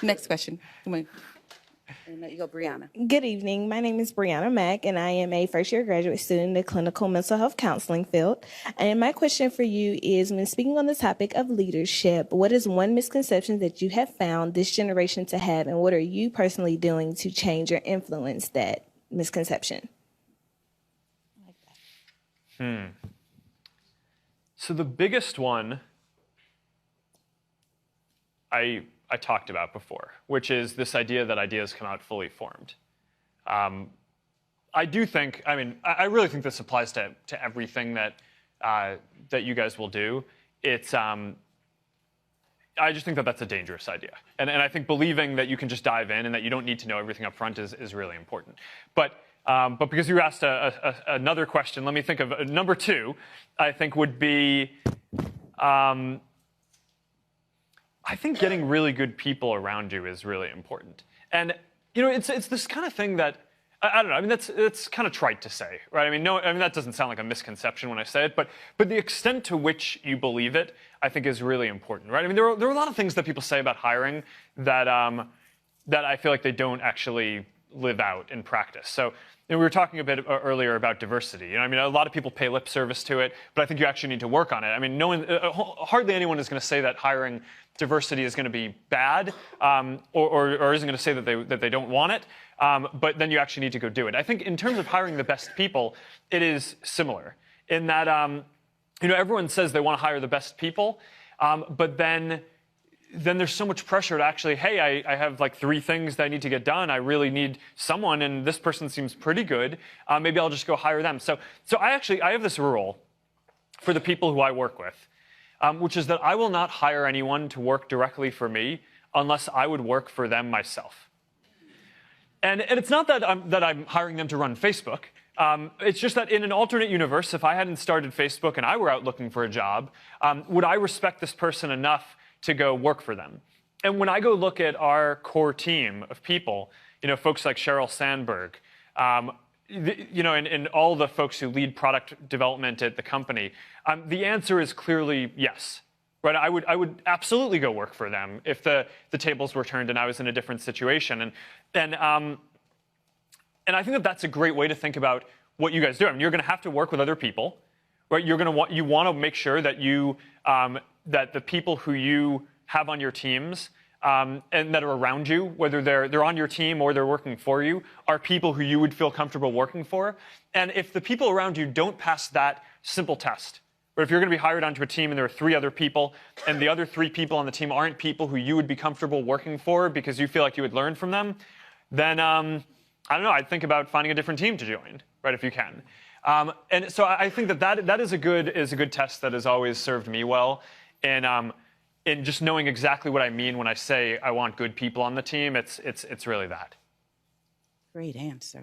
Next question. Come on. And you go, Brianna. Good evening. My name is Brianna Mack, and I am a first-year graduate student in the clinical mental health counseling field. And my question for you is, when speaking on the topic of leadership, what is one misconception that you have found this generation to have, and what are you personally doing to change or influence that misconception? So the biggest one I talked about before, which is this idea that ideas come out fully formed. I do think, I really think this applies to everything that you guys will do. It's, I just think that that's a dangerous idea. And I think believing that you can just dive in and that you don't need to know everything up front is really important. But because you asked another question, let me think of number two, I think would be, I think getting really good people around you is really important. And, you know, it's this kind of thing that, I don't know, I mean, that's kind of trite to say, right? I mean, that doesn't sound like a misconception when I say it, but the extent to which you believe it, I think is really important, right? I mean, there are a lot of things that people say about hiring that, that I feel like they don't actually live out in practice. So, you know, we were talking a bit earlier about diversity. You know, I mean, a lot of people pay lip service to it, but I think you actually need to work on it. I mean, no one, hardly anyone is going to say that hiring diversity is going to be bad, or isn't going to say that they don't want it. But then you actually need to go do it. I think in terms of hiring the best people, it is similar in that, you know, everyone says they want to hire the best people, but then there's so much pressure to actually, hey, I have like 3 things that I need to get done. I really need someone, and this person seems pretty good. Maybe I'll just go hire them. So I have this rule for the people who I work with, which is that I will not hire anyone to work directly for me unless I would work for them myself. And it's not that I'm hiring them to run Facebook. It's just that in an alternate universe, if I hadn't started Facebook and I were out looking for a job, would I respect this person enough to go work for them? And when I go look at our core team of people, you know, folks like Sheryl Sandberg, you know, and all the folks who lead product development at the company, the answer is clearly yes. Right? I would absolutely go work for them if the tables were turned and I was in a different situation. And I think that that's a great way to think about what you guys do. I mean, you're going to have to work with other people, right? You want to make sure that that the people who you have on your teams and that are around you, whether they're on your team or they're working for you, are people who you would feel comfortable working for. And if the people around you don't pass that simple test, or if you're going to be hired onto a team and there are 3 other people, and the other 3 people on the team aren't people who you would be comfortable working for because you feel like you would learn from them, then I don't know, I'd think about finding a different team to join, right, if you can. And so I think that is a good test that has always served me well. And in just knowing exactly what I mean when I say I want good people on the team, it's really that. Great answer.